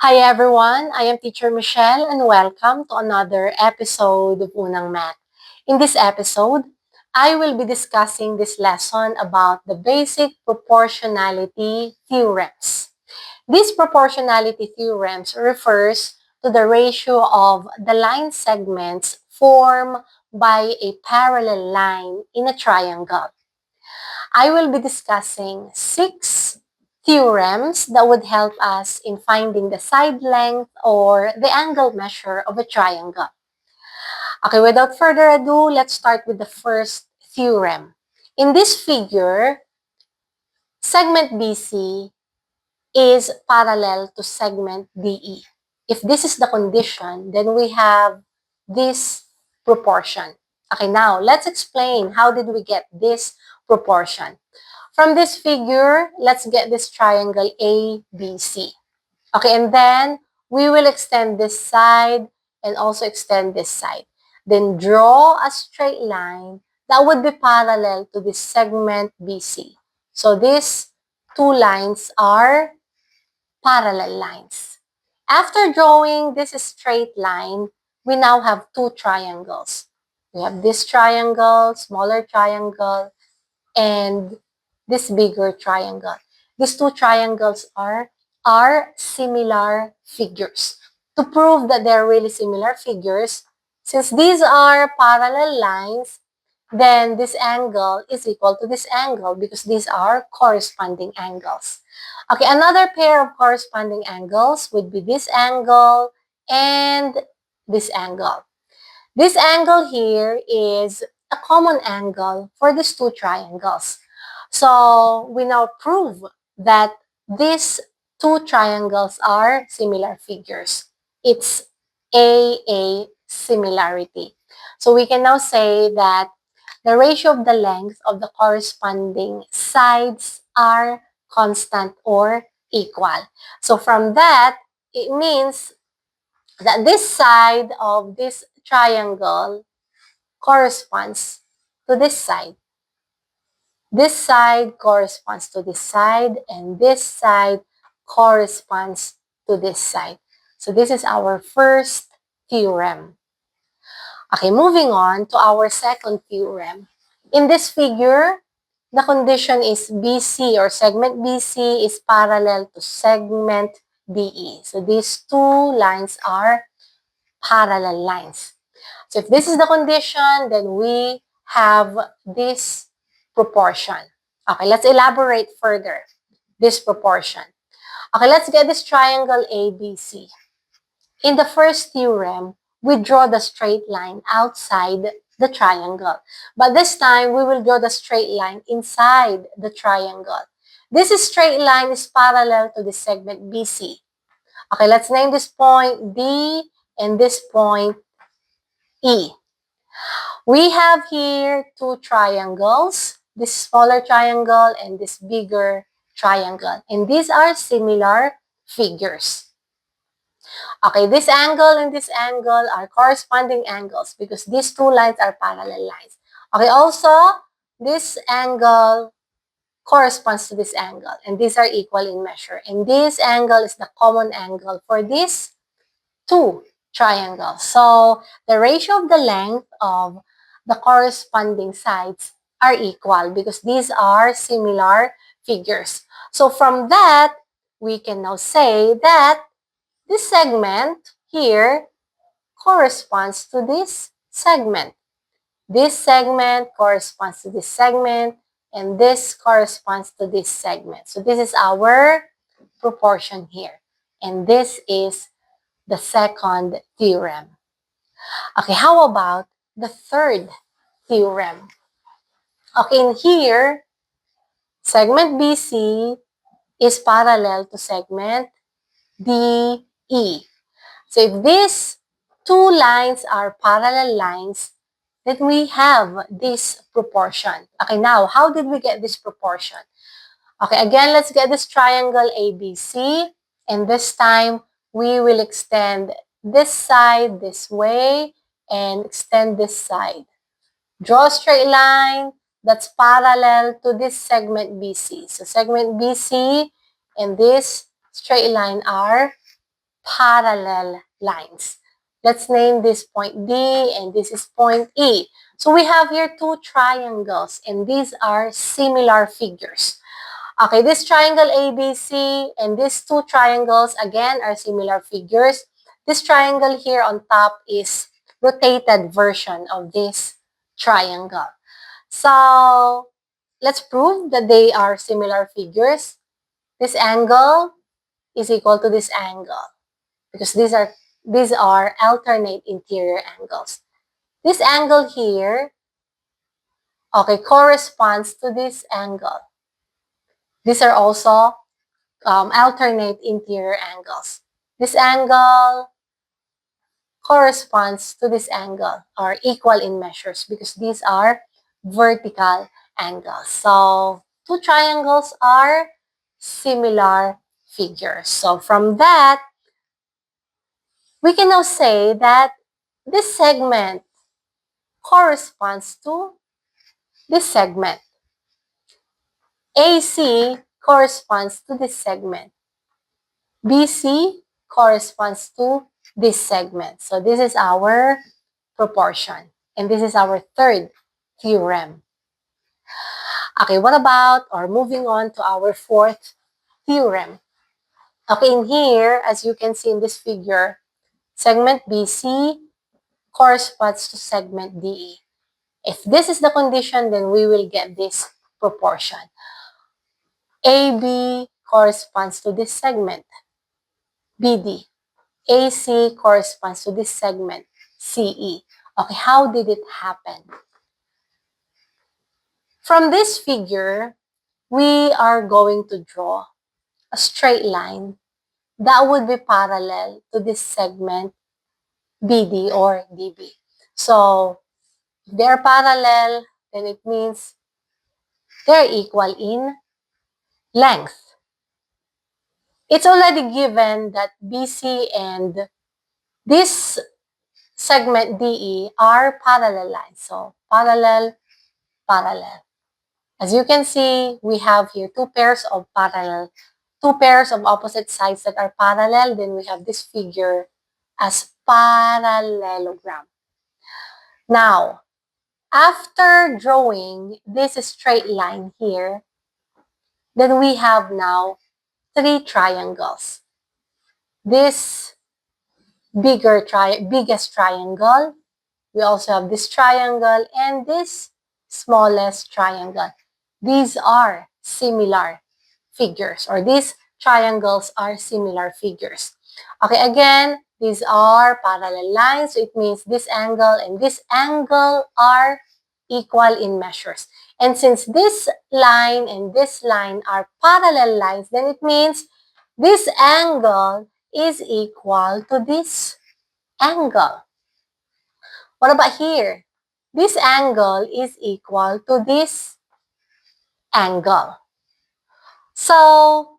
Hi everyone, I am Teacher Michelle and welcome to another episode of Unang Math. In this episode, I will be discussing this lesson about the basic proportionality theorems. These proportionality theorems refers to the ratio of the line segments formed by a parallel line in a triangle. I will be discussing 6 theorems that would help us in finding the side length or the angle measure of a triangle. Okay, without further ado, let's start with the first theorem. In this figure, segment BC is parallel to segment DE. If this is the condition, then we have this proportion. Okay, now let's explain how did we get this proportion. From this figure, let's get this triangle ABC. Okay, and then we will extend this side and also extend this side. Then draw a straight line that would be parallel to this segment BC. So these two lines are parallel lines. After drawing this straight line, we now have two triangles. We have this triangle, smaller triangle, and this bigger triangle. These two triangles are similar figures. To prove that they're really similar figures, since these are parallel lines, then this angle is equal to this angle because these are corresponding angles. Okay, another pair of corresponding angles would be this angle and this angle. This angle here is a common angle for these two triangles. So we now prove that these two triangles are similar figures. It's a similarity. So we can now say that the ratio of the length of the corresponding sides are constant or equal. So from that, it means that this side of this triangle corresponds to this side. This side corresponds to this side, and this side corresponds to this side. So this is our first theorem. Okay, moving on to our second theorem. In this figure, the condition is BC or segment BC is parallel to segment DE. So these two lines are parallel lines. So if this is the condition, then we have this proportion. Okay, let's elaborate further this proportion. Okay, let's get this triangle ABC. In the first theorem, we draw the straight line outside the triangle. But this time, we will draw the straight line inside the triangle. This straight line is parallel to the segment BC. Okay, let's name this point D and this point E. We have here two triangles, this smaller triangle and this bigger triangle. And these are similar figures. Okay, this angle and this angle are corresponding angles because these two lines are parallel lines. Okay, also, this angle corresponds to this angle and these are equal in measure. And this angle is the common angle for these two triangles. So the ratio of the length of the corresponding sides are equal because these are similar figures. So from that, we can now say that this segment here corresponds to this segment. This segment corresponds to this segment, and this corresponds to this segment. So this is our proportion here. And this is the second theorem. Okay, how about the third theorem? Okay, in here, segment BC is parallel to segment DE. So if these two lines are parallel lines, then we have this proportion. Okay, now, how did we get this proportion? Okay, again, let's get this triangle ABC. And this time, we will extend this side this way and extend this side. Draw a straight line that's parallel to this segment BC. So segment BC and this straight line are parallel lines. Let's name this point D and this is point E. So we have here two triangles and these are similar figures. Okay, this triangle ABC and these two triangles again are similar figures. This triangle here on top is rotated version of this triangle. So let's prove that they are similar figures. This angle is equal to this angle because these are alternate interior angles. This angle here, okay, corresponds to this angle. These are also alternate interior angles. This angle corresponds to this angle or equal in measures because these are vertical angles. So two triangles are similar figures. So from that, we can now say that this segment corresponds to this segment. AC corresponds to this segment. BC corresponds to this segment. So this is our proportion. And this is our third theorem. Okay, what about, or moving on to our fourth theorem. Okay, in here, as you can see in this figure, segment BC corresponds to segment DE. If this is the condition, then we will get this proportion. AB corresponds to this segment, BD. AC corresponds to this segment, CE. Okay, how did it happen? From this figure, we are going to draw a straight line that would be parallel to this segment BD or DB. So, if they're parallel, then it means they're equal in length. It's already given that BC and this segment DE are parallel lines. So, parallel, parallel. As you can see, we have here two pairs of opposite sides that are parallel. Then we have this figure as parallelogram. Now, after drawing this straight line here, then we have now three triangles. This biggest triangle, we also have this triangle and this smallest triangle. These are similar figures, or these triangles are similar figures. Okay, again, these are parallel lines, so it means this angle and this angle are equal in measures. And since this line and this line are parallel lines, then it means this angle is equal to this angle. What about here? This angle is equal to this angle. So,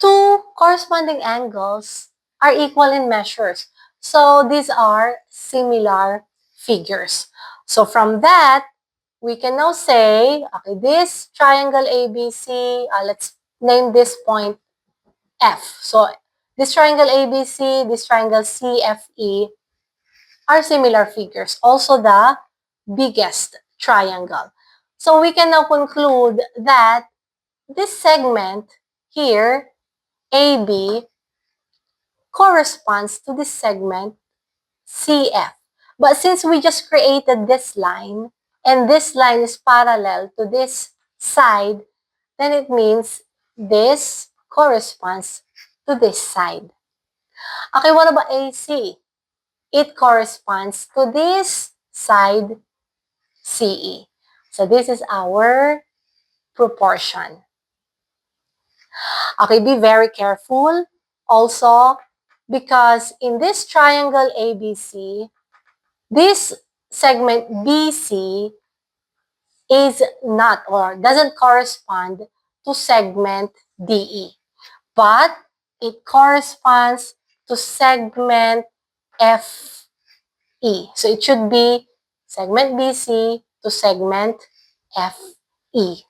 two corresponding angles are equal in measures. So, these are similar figures. So, from that, we can now say, okay, this triangle ABC, let's name this point F. So, this triangle ABC, this triangle CFE are similar figures. Also, the biggest triangle. So, we can now conclude that this segment here, AB, corresponds to this segment, CF. But since we just created this line, and this line is parallel to this side, then it means this corresponds to this side. Okay, what about AC? It corresponds to this side, CE. So this is our proportion. Okay, be very careful also because in this triangle ABC, this segment BC is not or doesn't correspond to segment DE, but it corresponds to segment FE. So it should be segment BC to segment FE.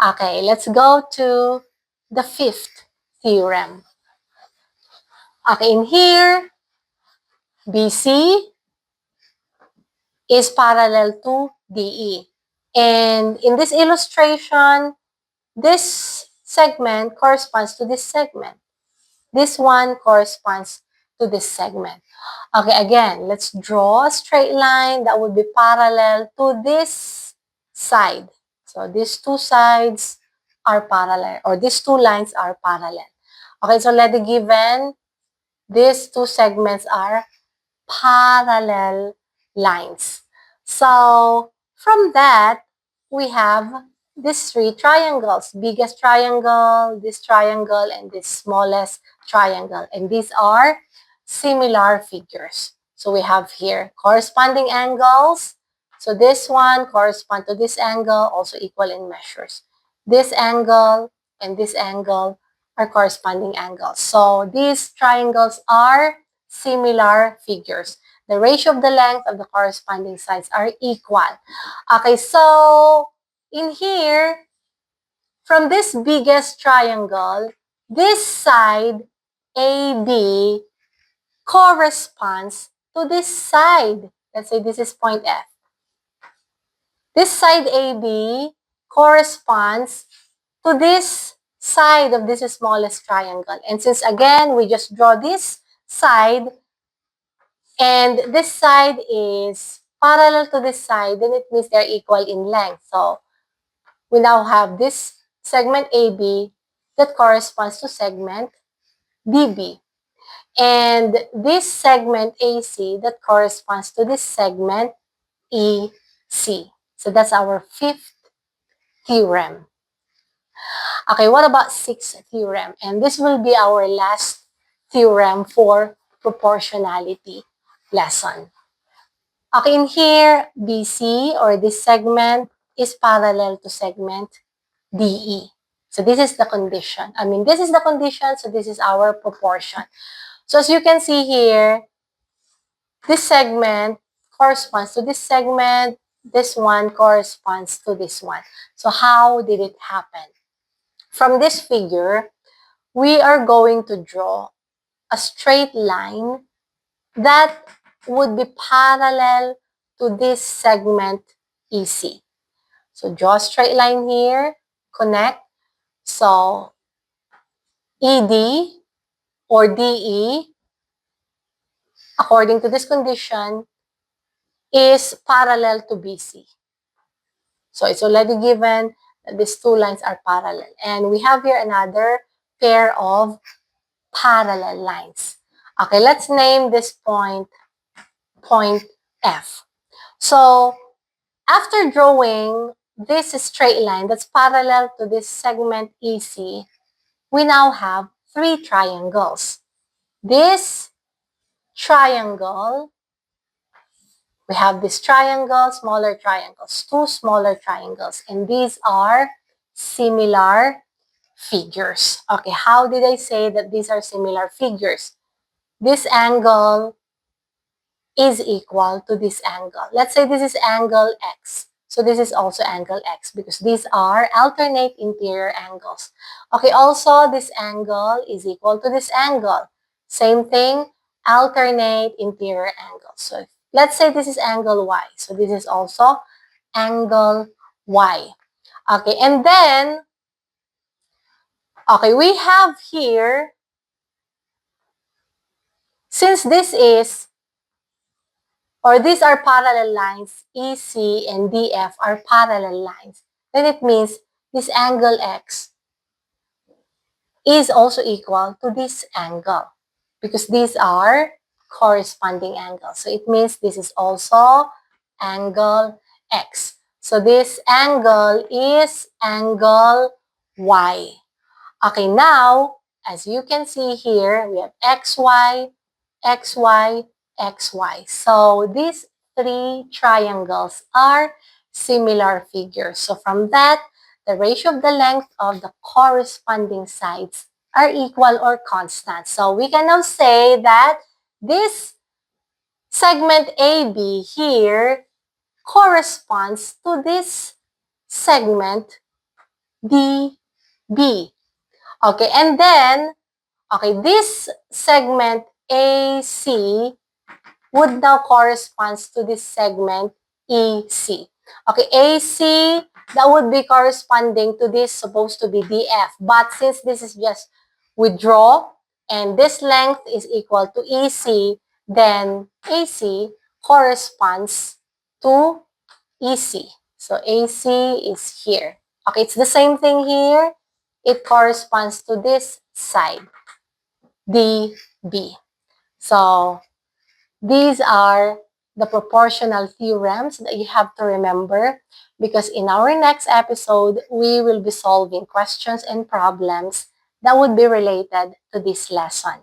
Okay, let's go to the fifth theorem. Okay, in here, BC is parallel to DE. And in this illustration, this segment corresponds to this segment. This one corresponds to this segment. Okay, again, let's draw a straight line that would be parallel to this side. So these two sides are parallel, or these two lines are parallel. Okay, so let the given, these two segments are parallel lines. So from that, we have these three triangles, biggest triangle, this triangle, and this smallest triangle. And these are similar figures. So we have here corresponding angles. So this one corresponds to this angle, also equal in measures. This angle and this angle are corresponding angles. So these triangles are similar figures. The ratio of the length of the corresponding sides are equal. Okay, so in here, from this biggest triangle, this side AB corresponds to this side. Let's say this is point F. This side AB corresponds to this side of this smallest triangle. And since again, we just draw this side, and this side is parallel to this side, then it means they're equal in length. So we now have this segment AB that corresponds to segment BB. And this segment AC that corresponds to this segment EC. So that's our fifth theorem. Okay, what about sixth theorem? And this will be our last theorem for proportionality lesson. Okay, in here, BC or this segment is parallel to segment DE. So this is the condition. This is the condition, so this is our proportion. So as you can see here, this segment corresponds to this segment, this one corresponds to this one. So how did it happen? From this figure, we are going to draw a straight line that would be parallel to this segment EC. So draw a straight line here, connect. So ED or DE, according to this condition, is parallel to BC. So it's already given that these two lines are parallel. And we have here another pair of parallel lines. Okay, let's name this point F. So after drawing this straight line that's parallel to this segment EC, we now have three triangles. This triangle, we have this triangle, smaller triangles, two smaller triangles, and these are similar figures. Okay, how did I say that these are similar figures? This angle is equal to this angle. Let's say this is angle X. So this is also angle X because these are alternate interior angles. Okay, also this angle is equal to this angle. Same thing, alternate interior angles. So let's say this is angle Y. So this is also angle Y. Okay, and then, okay, we have here, since this is, or these are parallel lines, EC and DF are parallel lines, then it means this angle X is also equal to this angle because these are corresponding angles. So it means this is also angle X. So this angle is angle Y. Okay, now, as you can see here, we have XY, XY, XY. So these three triangles are similar figures. So from that, the ratio of the length of the corresponding sides are equal or constant. So we can now say that this segment AB here corresponds to this segment DB. Okay, and then, Okay, this segment AC would now corresponds to this segment EC. Okay, AC, that would be corresponding to this supposed to be DF. But since this is just withdraw and this length is equal to EC, then AC corresponds to EC. So AC is here. Okay, it's the same thing here. It corresponds to this side, DB. So these are the proportional theorems that you have to remember, because in our next episode, we will be solving questions and problems that would be related to this lesson.